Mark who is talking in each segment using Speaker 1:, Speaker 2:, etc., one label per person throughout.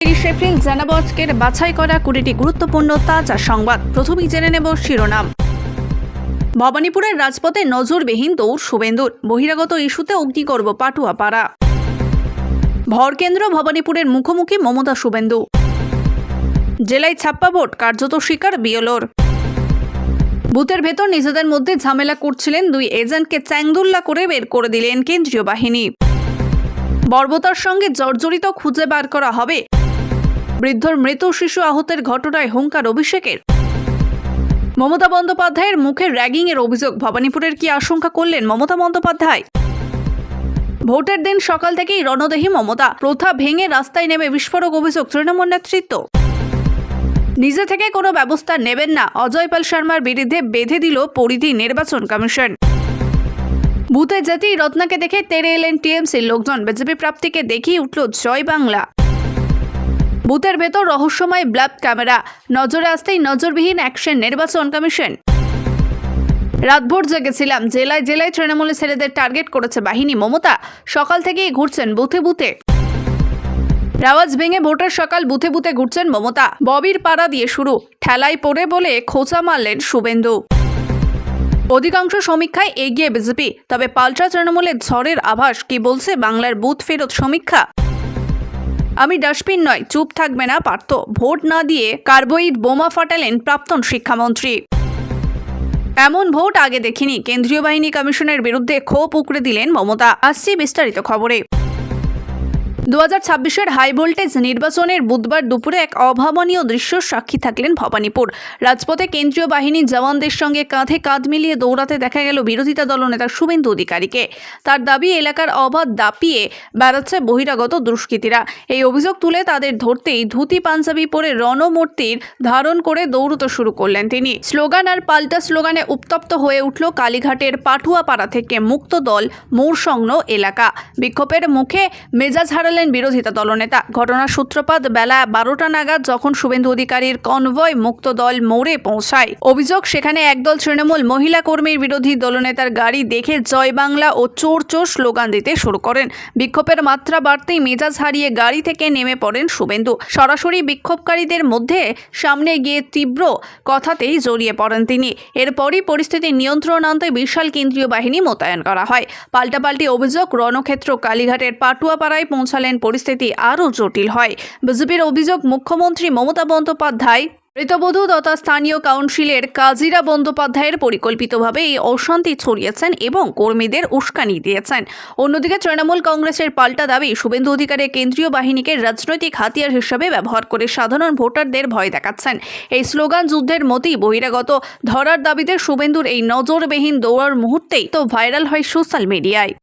Speaker 1: 30 April জানাবো আজকের বাছাই করা 20টি গুরুত্বপূর্ণ তাজা সংবাদ। প্রথমেই জেনে নেব শিরোনাম। ভবানীপুরের রাজপথে নজরবিহীন দৌড় শুভেন্দুর, বহিরাগত ইস্যুতে অগ্নিগর্ভ পাটুয়াপাড়া। ভরকেন্দ্র ভবানীপুরের মুখোমুখি মমতা শুভেন্দু। জেলায় ছাপ্পা ভোট কার্যত শিকার বিএলওর। বুথের ভেতর নিজেদের মধ্যে ঝামেলা করছিলেন দুই এজেন্টকে চ্যাংদুল্লা করে বের করে দিলেন কেন্দ্রীয় বাহিনী। বর্বরতার সঙ্গে জর্জরিত খুঁজে বার করা হবে। বৃদ্ধর মৃত শিশু আহতের ঘটনায় হুঙ্কার অভিষেকের। মমতা বন্দ্যোপাধ্যায়ের মুখে র্যাগিংয়ের অভিযোগ, ভবানীপুরের কি আশঙ্কা করলেন মমতা বন্দ্যোপাধ্যায়? ভোটের দিন সকাল থেকেই রণদেহী মমতা, প্রথা ভেঙে রাস্তায় নেমে বিস্ফোরক অভিযোগ তৃণমূল নেতৃত্ব। নিজে থেকে কোনো ব্যবস্থা নেবেন না, অজয় পাল শর্মার বিরুদ্ধে বেঁধে দিল পরিধি নির্বাচন কমিশন। বুথে যেতেই রত্নাকে দেখে তেড়ে এলেন টিএমসির লোকজন, বিজেপি প্রাপ্তিকে দেখিয়ে উঠল জয় বাংলা। বুথের ভেতর রহস্যময় ব্ল্যাক ক্যামেরা, নজরে আসতেই নজরবিহীন অ্যাকশন নির্বাচন কমিশন। রাতভর জেগেছিলাম, জেলায় জেলায় তৃণমূলের ছেলেদের টার্গেট করেছে বাহিনী। মমতা সকাল থেকেই ঘুরছেন বুথে বুথে। রাওয়াজ ভেঙে ভোটের সকাল বুথে বুথে ঘুরছেন মমতা। ববির পাড়া দিয়ে শুরু, ঠেলায় পড়ে বলে খোঁচা মারলেন শুভেন্দু। অধিকাংশ সমীক্ষায় এগিয়ে বিজেপি, তবে পাল্টা তৃণমূলের ঝড়ের আভাস। কি বলছে বাংলার বুথ ফেরত সমীক্ষা? আমি ডাস্টবিন নয়, চুপ থাকবে না পার্থ। ভোট না দিয়ে কার্বোইড বোমা ফাটালেন প্রাক্তন শিক্ষামন্ত্রী। এমন ভোট আগে দেখিনি, কেন্দ্রীয় বাহিনী কমিশনের বিরুদ্ধে ক্ষোভ উগরে দিলেন মমতা। আসছি বিস্তারিত খবরে। 2026-এর হাই ভোল্টেজ নির্বাচনের বুধবার দুপুরে এক অভাবনীয় দৃশ্য সাক্ষী থাকলেন ভবানীপুর। রাজপথে কেন্দ্রীয় বাহিনীর জওয়ানদের সঙ্গে কাঁধে কাঁধ মিলিয়ে দৌড়াতে দেখা গেল বিরোধিতা দলনেতা শুভেন্দু অধিকারীকে। তার দাবি, এলাকার অবাধ দাপিয়ে বেড়াচ্ছে বহিরাগত দুষ্কৃতীরা। এই অভিযোগ তুলে তাদের ধরতেই ধুতি পাঞ্জাবি পরে রণমূর্তির ধারণ করে দৌড়তে শুরু করলেন তিনি। স্লোগান আর পাল্টা স্লোগানে উত্তপ্ত হয়ে উঠল কালীঘাটের পাটুয়াপাড়া থেকে মুক্ত দল মোড় সংলগ্ন এলাকা। বিক্ষোভের মুখে মেজাজ হারালেন বিরোধিতা দলনেতা। ঘটনার সূত্রপাত বেলা 12টা নাগাদ, যখন শুভেন্দু অধিকারীর কনভয় মুক্ত দল মোড়ে পৌঁছায়। অভিযোগ, সেখানে একদল তৃণমূল মহিলা কর্মীর বিরোধী দলনেতার গাড়ি দেখে জয় বাংলা ও চোর চোর স্লোগান দিতে শুরু করেন। বিক্ষোভের মাত্রা বাড়তেই মেজাজ হারিয়ে গাড়ি থেকে নেমে পড়েন শুভেন্দু। সরাসরি বিক্ষোভকারীদের মধ্যে সামনে গিয়ে তীব্র কথাতেই জড়িয়ে পড়েন তিনি। এরপরই পরিস্থিতি নিয়ন্ত্রণ আনতে বিশাল কেন্দ্রীয় বাহিনী মোতায়েন করা হয়। পাল্টাপাল্টি অভিযোগ, রণক্ষেত্র কালীঘাটের পাটুয়াপাড়ায় পৌঁছালেন পরিস্থিতি আরও জটিল হয়। বিজেপির অভিযোগ, মুখ্যমন্ত্রী মমতা বন্দ্যোপাধ্যায়, ঋতবধূ তথা স্থানীয় কাউন্সিলের কাজিরা বন্দ্যোপাধ্যায়ের পরিকল্পিতভাবে এই অশান্তি ছড়িয়েছেন এবং কর্মীদের উস্কানি দিয়েছেন। অন্যদিকে তৃণমূল কংগ্রেসের পাল্টা দাবি, শুভেন্দু অধিকারী কেন্দ্রীয় বাহিনীকে রাজনৈতিক হাতিয়ার হিসেবে ব্যবহার করে সাধারণ ভোটারদের ভয় দেখাচ্ছেন। এই স্লোগান যুদ্ধের মতোই বহিরাগত ধরার দাবিতে শুভেন্দুর এই নজরবিহীন দৌড়ার মুহূর্তেই তো ভাইরাল হয় সোশ্যাল মিডিয়ায়।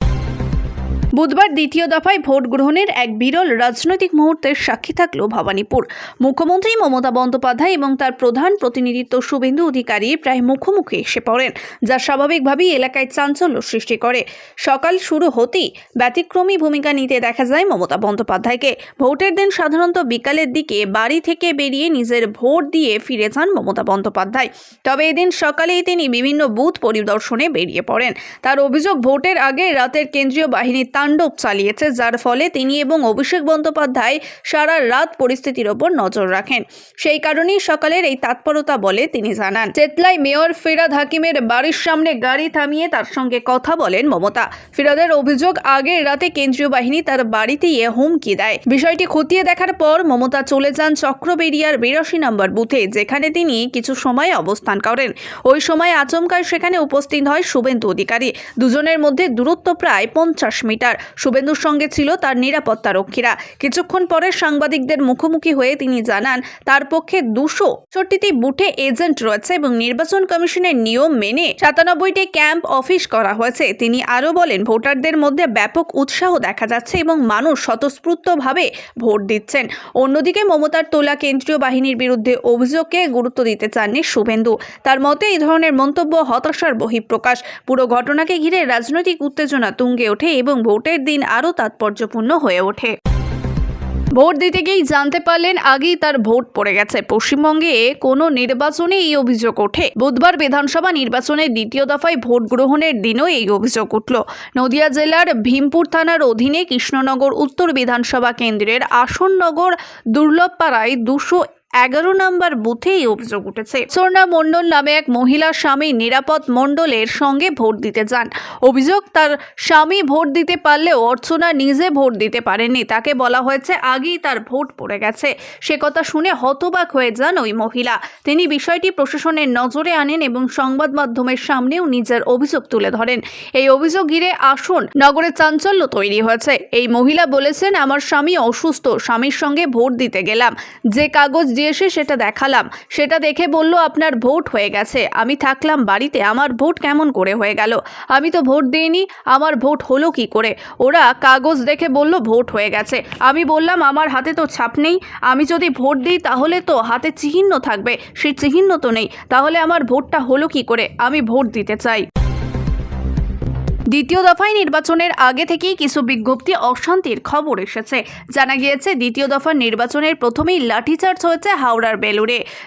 Speaker 1: বুধবার দ্বিতীয় দফায় ভোট গ্রহণের এক বিরল রাজনৈতিক মুহূর্তের সাক্ষী থাকল ভবানীপুর। মুখ্যমন্ত্রী মমতা বন্দ্যোপাধ্যায় এবং তার প্রধান প্রতিনিধিত্ব শুভেন্দু অধিকারী প্রায় মুখোমুখি এসে পড়েন, যা স্বাভাবিকভাবেই এলাকায় চাঞ্চল্য সৃষ্টি করে। সকাল শুরু হতেই ব্যতিক্রমী ভূমিকা নিতে দেখা যায় মমতা বন্দ্যোপাধ্যায়কে। ভোটের দিন সাধারণত বিকালের দিকে বাড়ি থেকে বেরিয়ে নিজের ভোট দিয়ে ফিরে যান মমতা বন্দ্যোপাধ্যায়। তবে এদিন সকালেই তিনি বিভিন্ন বুথ পরিদর্শনে বেরিয়ে পড়েন। তার অভিযোগ, ভোটের আগে রাতের কেন্দ্রীয় বাহিনীর তাণ্ডব চালিয়েছে, যার ফলে তিনি এবং অভিষেক বন্দ্যোপাধ্যায় সারা রাত পরিস্থিতির ওপর নজর রাখেন। সেই কারণেই সকালের এই তৎপরতা বলে তিনি জানান। চেতলায় মেয়র ফিরহাদ হাকিমের বাড়ির সামনে গাড়ি থামিয়ে তার সঙ্গে কথা বলেন মমতা। ফিরহাদের অভিযোগ, আগের রাতে কেন্দ্রীয় বাহিনী তার বাড়িতে গিয়ে হুমকি দেয়। বিষয়টি খতিয়ে দেখার পর মমতা চলে যান চক্রবেড়িয়ার 82 নম্বর বুথে, যেখানে তিনি কিছু সময় অবস্থান করেন। ওই সময় আচমকায় সেখানে উপস্থিত হয় শুভেন্দু অধিকারী। দুজনের মধ্যে দূরত্ব প্রায় 50 মিটার। শুভেন্দুর সঙ্গে ছিল তার নিরাপত্তা রক্ষীরা। কিছুক্ষণ পরে সাংবাদিকদের মুখোমুখি হয়ে তিনি জানান, তার পক্ষে 264টি বুথে এজেন্ট রয়েছে এবং নির্বাচন কমিশনের নিয়ম মেনে 97টি ক্যাম্প অফিস করা হয়েছে। তিনি আরও বলেন, ভোটারদের মধ্যে ব্যাপক উৎসাহ দেখা যাচ্ছে এবং মানুষ স্বতঃস্ফূর্তভাবে ভোট দিচ্ছেন। অন্যদিকে মমতার তোলা কেন্দ্রীয় বাহিনীর বিরুদ্ধে অভিযোগকে গুরুত্ব দিতে চাননি শুভেন্দু। তার মতে এই ধরনের মন্তব্য হতাশার বহিঃপ্রকাশ। পুরো ঘটনাকে ঘিরে রাজনৈতিক উত্তেজনা তুঙ্গে ওঠে এবং ভোটের দিন আরও তাৎপর্যপূর্ণ হয়ে ওঠে। ভোট দিতে গিয়েই জানতে পারলেন আগেই তার ভোট পড়ে গেছে। পশ্চিমবঙ্গে কোনো নির্বাচনে এই অভিযোগ ওঠে। বুধবার বিধানসভা নির্বাচনের দ্বিতীয় দফায় ভোট গ্রহণের দিনও এই অভিযোগ উঠল। নদিয়া জেলার ভীমপুর থানার অধীনে কৃষ্ণনগর উত্তর বিধানসভা কেন্দ্রের আসননগর দুর্লভপাড়ায় 211 নম্বর বুথে এই অভিযোগ উঠেছে। সোনা মণ্ডল নামে এক মহিলা স্বামী নিরাপদ মণ্ডলের সঙ্গে ভোট দিতে যান। অভিযোগ, তার স্বামী ভোট দিতে পারলেও অর্চনা নিজে ভোট দিতে পারেননি। তাকে বলা হয়েছে আগেই তার ভোট পড়ে গেছে। সে কথা শুনে হতবাক হয়ে যান ওই মহিলা। তিনি বিষয়টি প্রশাসনের নজরে আনেন এবং সংবাদ মাধ্যমের সামনেও নিজের অভিযোগ তুলে ধরেন। এই অভিযোগ ঘিরে আসন নগরে চাঞ্চল্য তৈরি হয়েছে। এই মহিলা বলেছেন, আমার স্বামী অসুস্থ, স্বামীর সঙ্গে ভোট দিতে গেলাম, যে কাগজ দিয়েছে সেটা দেখালাম, সেটা দেখে বলল আপনার ভোট হয়ে গেছে। আমি থাকলাম বাড়িতে, আমার ভোট কেমন করে হয়ে গেল? আমি তো ভোট দিইনি, আমার ভোট হলো কি করে? ওরা কাগজ দেখে বলল ভোট হয়ে গেছে। আমি বললাম আমার হাতে তো ছাপ নেই, আমি যদি ভোট দিই তাহলে তো হাতে চিহ্ন থাকবে, সেই চিহ্ন তো নেই, তাহলে আমার ভোটটা হলো কি করে? আমি ভোট দিতে চাই। দ্বিতীয় দফায় নির্বাচনের আগে থেকেই কিছু বিজ্ঞপ্তি অশান্তির খবর এসেছে। জানা গিয়েছে, দ্বিতীয় দফার নির্বাচনের প্রথমেই লাঠিচার্জ হয়েছে হাওড়ার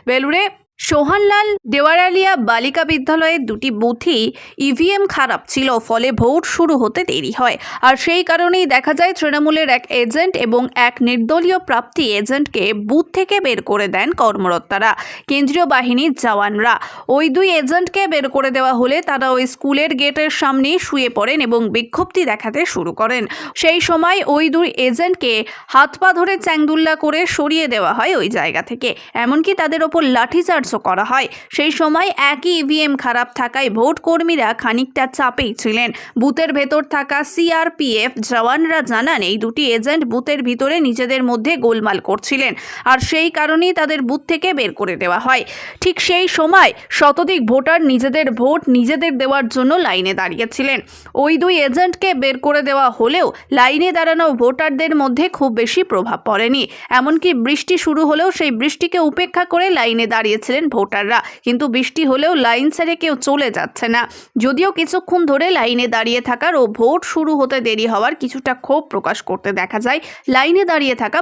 Speaker 1: বেলুড়ে সোহানলাল দেওয়ারালিয়া বালিকা বিদ্যালয়ের 2টি বুথেই ইভিএম খারাপ ছিল, ফলে ভোট শুরু হতে দেরি হয়। আর সেই কারণেই দেখা যায় তৃণমূলের এক এজেন্ট এবং এক নির্দলীয় প্রাপ্তি এজেন্টকে বুথ থেকে বের করে দেন কর্মরতারা, কেন্দ্রীয় বাহিনীর জওয়ানরা। ওই 2 এজেন্টকে বের করে দেওয়া হলে তারা ওই স্কুলের গেটের সামনে শুয়ে পড়েন এবং বিক্ষোভটি দেখাতে শুরু করেন। সেই সময় ওই 2 এজেন্টকে হাত পা ধরে চ্যাংদুল্লা করে সরিয়ে দেওয়া হয় ওই জায়গা থেকে, এমনকি তাদের ওপর লাঠিচার্জ করা হয়। সেই সময় একই ইভিএম খারাপ থাকায় ভোট কর্মীরা খানিকটা চাপেই ছিলেন। বুথের ভেতর থাকা সিআরপিএফ জওয়ানরা জানান, এই 2টি এজেন্ট বুথের ভিতরে নিজেদের মধ্যে গোলমাল করছিলেন, আর সেই কারণেই তাদের বুথ থেকে বের করে দেওয়া হয়। ঠিক সেই সময় শতাধিক ভোটার নিজেদের ভোট নিজেদের দেওয়ার জন্য লাইনে দাঁড়িয়েছিলেন। ওই 2 এজেন্টকে বের করে দেওয়া হলেও লাইনে দাঁড়ানো ভোটারদের মধ্যে খুব বেশি প্রভাব পড়েনি। এমনকি বৃষ্টি শুরু হলেও সেই বৃষ্টিকে উপেক্ষা করে লাইনে দাঁড়িয়েছিলেন ভোটাররা, কিন্তু বৃষ্টি হলেও লাইন ছেড়ে কেউ চলে যাচ্ছে না। যদিও কিছুক্ষণ ধরে লাইনে দাঁড়িয়ে থাকার ও ভোট শুরু হতে দেরি হওয়ার কিছুটা ক্ষোভ প্রকাশ করতে দেখা যায় লাইনে দাঁড়িয়ে থাকা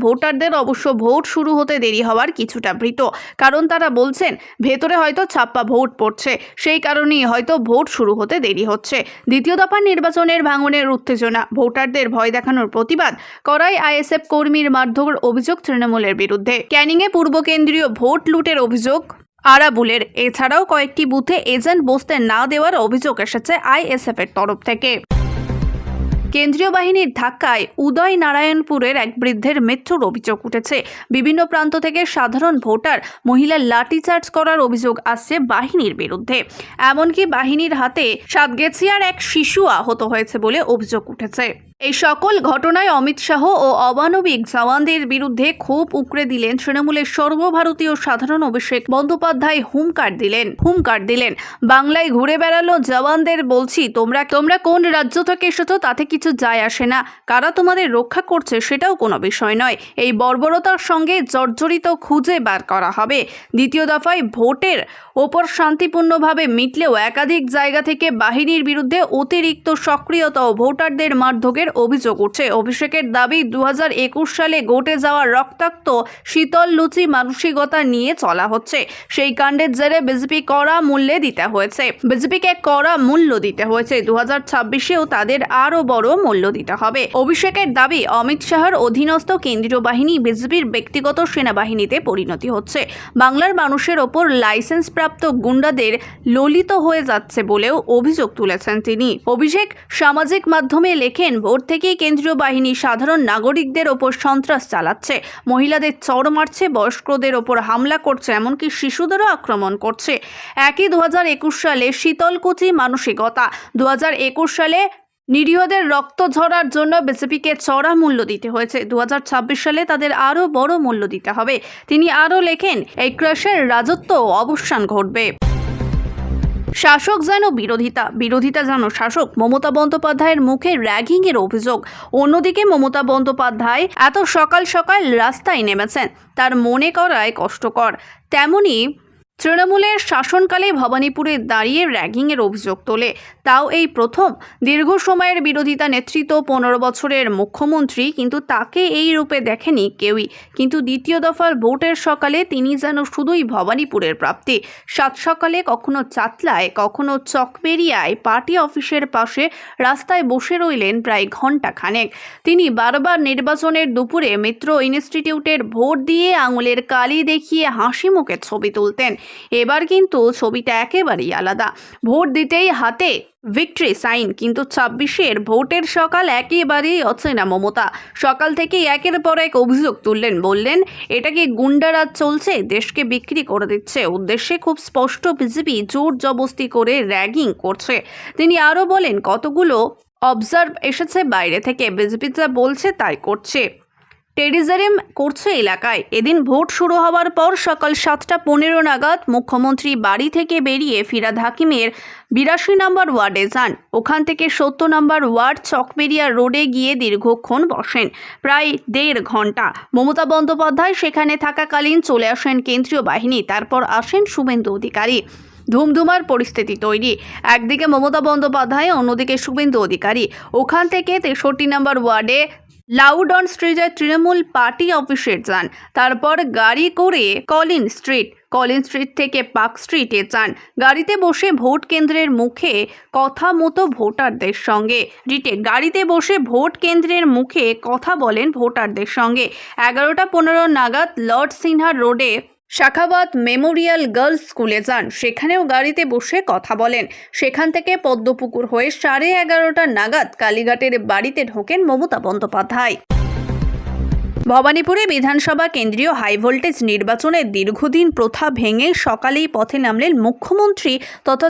Speaker 1: ভোটারদের। অবশ্য ভোট শুরু হতে দেরি হওয়ার কিছুটা ভীত, কারণ তারা বলছেন ভেতরে হয়তো ছাপ্পা ভোট পড়ছে, সেই কারণেই হয়তো ভোট শুরু হতে দেরি হচ্ছে। দ্বিতীয় দফার নির্বাচনের ভাঙনের উত্তেজনা, ভোটারদের ভয় দেখানোর প্রতিবাদ করায় আইএসএফ কর্মীর মারধর অভিযোগ তৃণমূলের বিরুদ্ধে। ক্যানিংয়ে পূর্ব কেন্দ্রীয় ভোট লুটের অভিযোগ আরাবুলের। এছাড়াও কয়েকটি বুথে এজেন্ট বসতে না দেওয়ার অভিযোগ এসেছে আইএসএফ এর তরফ থেকে। কেন্দ্রীয় বাহিনীর ধাক্কায় উদয় নারায়ণপুরের এক বৃদ্ধের মৃত্যুর অভিযোগ উঠেছে। বিভিন্ন প্রান্ত থেকে সাধারণ ভোটার মহিলা লাঠিচার্জ করার অভিযোগ আসছে বাহিনীর বিরুদ্ধে। এমনকি বাহিনীর হাতে সাতগেছিয়ার এক শিশু আহত হয়েছে বলে অভিযোগ উঠেছে। এই সকল ঘটনায় অমিত শাহ ও অমানবিক জওয়ানদের বিরুদ্ধে ক্ষোভ উগরে দিলেন তৃণমূলের সর্বভারতীয় সাধারণ অভিষেক বন্দ্যোপাধ্যায়। হুমকার দিলেন বাংলায় ঘুরে বেড়ালো জওয়ানদের, বলছি তোমরা কোন রাজ্য থেকে এসেছো তাতে কিছু যায় আসে না, কারা তোমাদের রক্ষা করছে সেটাও কোনো বিষয় নয়। এই বর্বরতার সঙ্গে জর্জরিত খুঁজে বার করা হবে। দ্বিতীয় দফায় ভোটের ওপর শান্তিপূর্ণভাবে মিটলেও একাধিক জায়গা থেকে বাহিনীর বিরুদ্ধে অতিরিক্ত সক্রিয়তা ও ভোটারদের মারধরের অভিযোগ উঠছে। অভিষেকের দাবি 2021 সালে ঘটে যাওয়া রক্তাক্ত শীতল লুচি মানসিকতা নিয়ে চলা হচ্ছে। সেই কাণ্ডের জেরে বিজেপিকে কড়া মূল্য দিতে হয়েছে। 2026-এও তাদের আরো বড় মূল্য দিতে হবে। অভিষেকের দাবি, অমিত শাহর অধীনস্থ কেন্দ্রীয় বাহিনী বিজেপির ব্যক্তিগত সেনাবাহিনীতে পরিণতি হচ্ছে। বাংলার মানুষের ওপর লাইসেন্স প্রাপ্ত গুন্ডাদের ললিত হয়ে যাচ্ছে বলেও অভিযোগ তুলেছেন তিনি। অভিষেক সামাজিক মাধ্যমে লেখেন, ভোর থেকেই কেন্দ্রীয় বাহিনী সাধারণ নাগরিকদের ওপর সন্ত্রাস চালাচ্ছে, মহিলাদের চড় মারছে, বয়স্কদের ওপর হামলা করছে, এমনকি শিশুদেরও আক্রমণ করছে। একই 2021 সালে শীতলকুচি মানসিকতা। 2021 সালে নিরীহদের রক্ত ঝরার জন্য বিজেপিকে চড়া মূল্য দিতে হয়েছে। 2026 সালে তাদের আরও বড় মূল্য দিতে হবে। তিনি আরও লেখেন, এই ক্রাশের রাজত্ব অবসান ঘটবে। শাসক যেন বিরোধিতা যেন শাসক। মমতা বন্দ্যোপাধ্যায়ের মুখে র্যাগিংয়ের অভিযোগ। অন্যদিকে মমতা বন্দ্যোপাধ্যায় এত সকাল সকাল রাস্তায় নেমেছেন, তার মনে করায় কষ্টকর। তেমনি তৃণমূলের শাসনকালে ভবানীপুরে দাঁড়িয়ে র্যাগিংয়ের অভিযোগ তোলে, তাও এই প্রথম। দীর্ঘ সময়ের বিরোধিতা নেতৃত্ব 15 বছরের মুখ্যমন্ত্রী, কিন্তু তাকে এই রূপে দেখেনি কেউই। কিন্তু দ্বিতীয় দফার ভোটের সকালে তিনি যেন শুধুই ভবানীপুরের প্রাপ্তি। সাত সকালে কখনো চাতলায়, কখনো চকপেরিয়ায় পার্টি অফিসের পাশে রাস্তায় বসে রইলেন প্রায় ঘণ্টা খানেক। তিনি বারবার নির্বাচনের দুপুরে মিত্র ইনস্টিটিউটের ভোট দিয়ে আঙুলের কালি দেখিয়ে হাসি মুখে ছবি তুলতেন। এবার কিন্তু ছবিটা একেবারেই আলাদা। ভোট দিতেই হাতে ভিক্টরি সাইন, কিন্তু 26-এর ভোটের সকাল একেবারেই অচেনা মমতা। সকাল থেকেই একের পর এক অভিযোগ তুললেন, বললেন এটা কি গুন্ডারাজ চলছে, দেশকে বিক্রি করে দিচ্ছে উদ্দেশ্যে খুব স্পষ্ট বিজেপি জোর জবস্তি করে র্যাগিং করছে। তিনি আরও বলেন কতগুলো অবজার্ভ এসেছে বাইরে থেকে, বিজেপি যা বলছে তাই করছে, টেরিজম করছে এলাকায়। এদিন ভোট শুরু হওয়ার পর সকাল 7:15 নাগাদ মুখ্যমন্ত্রী বাড়ি থেকে বেরিয়ে ফিরহাদ হাকিমের 82 নম্বর ওয়ার্ডে যান। ওখান থেকে 70 নম্বর ওয়ার্ড চকপেরিয়া রোডে গিয়ে দীর্ঘক্ষণ বসেন, প্রায় 1.5 ঘন্টা। মমতা বন্দ্যোপাধ্যায় সেখানে থাকাকালীন চলে আসেন কেন্দ্রীয় বাহিনী, তারপর আসেন শুভেন্দু অধিকারী। ধুমধুমার পরিস্থিতি তৈরি, একদিকে মমতা বন্দ্যোপাধ্যায়, অন্যদিকে শুভেন্দু অধিকারী। ওখান থেকে 63 নম্বর ওয়ার্ডে লাউডন স্ট্রিটের তৃণমূল পার্টি অফিসে যান, তারপর গাড়ি করে কলিন স্ট্রিট থেকে পার্ক স্ট্রিটে যান। গাড়িতে বসে ভোট কেন্দ্রের মুখে কথা মতো ভোটারদের সঙ্গে কথা বলেন ভোটারদের সঙ্গে। 11:15 নাগাদ লর্ড সিনহার রোডে শাখাবাদ মেমোরিয়াল গার্লস স্কুলে যান, সেখানেও গাড়িতে বসে কথা বলেন। সেখান থেকে পদ্মপুকুর হয়ে 11:30 নাগাদ কালীঘাটের বাড়িতে ঢোকেন মমতা বন্দ্যোপাধ্যায়। ভবানীপুরে বিধানসভা কেন্দ্রীয় হাই ভোল্টেজ নির্বাচনের দীর্ঘদিন প্রথা ভেঙে সকালেই পথে নামলেন মুখ্যমন্ত্রী তথা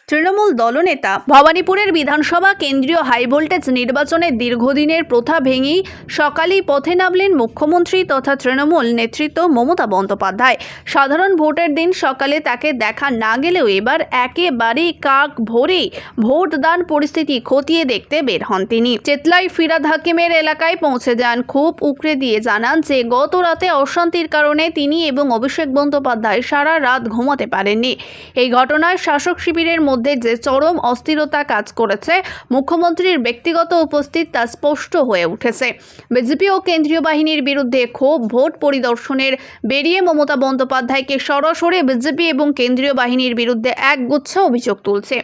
Speaker 1: তৃণমূল দলনেতা। ভবানীপুরের বিধানসভা কেন্দ্রীয় হাই ভোল্টেজ নির্বাচনের দীর্ঘদিনের প্রথা ভেঙেই সকালেই পথে নামলেন মুখ্যমন্ত্রী তথা তৃণমূল নেতৃত্ব মমতা বন্দ্যোপাধ্যায়। সাধারণ ভোটের দিন সকালে তাকে দেখা না গেলেও এবার একেবারেই কাক ভোরেই ভোটদান পরিস্থিতি খতিয়ে দেখতে বের হন তিনি। চেতলায় ফিরহাদ হাকিমের এলাকায় পৌঁছে যান, খুব উকড়ে দিয়ে জানান যে গত রাতে অশান্তির কারণে তিনি এবং অভিষেক বন্দ্যোপাধ্যায় সারা রাত ঘুমাতে পারেননি। এই ঘটনায় শাসক শিবিরের মধ্যে যে চরম অস্থিরতা কাজ করেছে, মুখ্যমন্ত্রীর ব্যক্তিগত উপস্থিত তা স্পষ্ট হয়ে উঠেছে। বিজেপি ও কেন্দ্রীয় বাহিনীর বিরুদ্ধে ক্ষোভ ভোট পরিদর্শনের বেরিয়ে মমতা বন্দ্যোপাধ্যায়কে সরাসরি বিজেপি এবং কেন্দ্রীয় বাহিনীর বিরুদ্ধে একগুচ্ছ অভিযোগ তুলছে।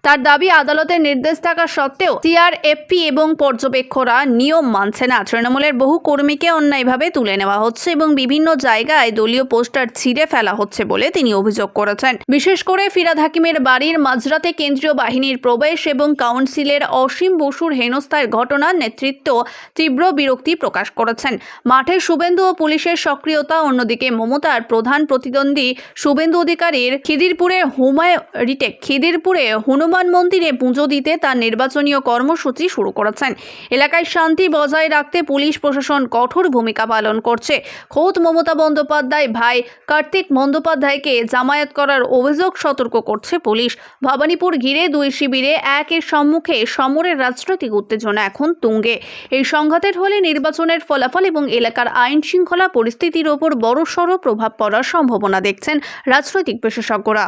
Speaker 1: তার দাবি, আদালতের নির্দেশ থাকা সত্ত্বেও সিআরএফপি এবং পর্যবেক্ষকরা নিয়ম মানছে না। তৃণমূলের বহু কর্মীকে অন্যায়ভাবে তুলে নেওয়া হচ্ছে এবং বিভিন্ন জায়গায় দলীয় পোস্টার ছিঁড়ে ফেলা হচ্ছে বলে তিনি অভিযোগ করেছেন। বিশেষ করে ফিরহাদ হাকিমের বাড়ির মাঝরাতে কেন্দ্রীয় বাহিনীর প্রবেশ এবং কাউন্সিলের অসীম বসুর হেনস্থার ঘটনার নেতৃত্ব তীব্র বিরক্তি প্রকাশ করেছেন। মাঠে শুভেন্দু ও পুলিশের সক্রিয়তা, অন্যদিকে মমতার প্রধান প্রতিদ্বন্দ্বী শুভেন্দু অধিকারীর খিদিরপুরে হনুমান মন্দিরে পুজো দিতে তার নির্বাচনীয় কর্মসূচি শুরু করেছেন। এলাকায় শান্তি বজায় রাখতে পুলিশ প্রশাসন কঠোর ভূমিকা পালন করছে। খোদ মমতা বন্দ্যোপাধ্যায় ভাই কার্তিক বন্দ্যোপাধ্যায়কে জামায়াত করার অভিযোগ সতর্ক করছে পুলিশ। ভবানীপুর ঘিরে দুই শিবিরে একের সম্মুখে সমরের রাজনৈতিক উত্তেজনা এখন তুঙ্গে। এই সংঘাতের ফলে নির্বাচনের ফলাফল এবং এলাকার আইন শৃঙ্খলা পরিস্থিতির ওপর বড়সড় প্রভাব পড়ার সম্ভাবনা দেখছেন রাজনৈতিক বিশেষজ্ঞরা।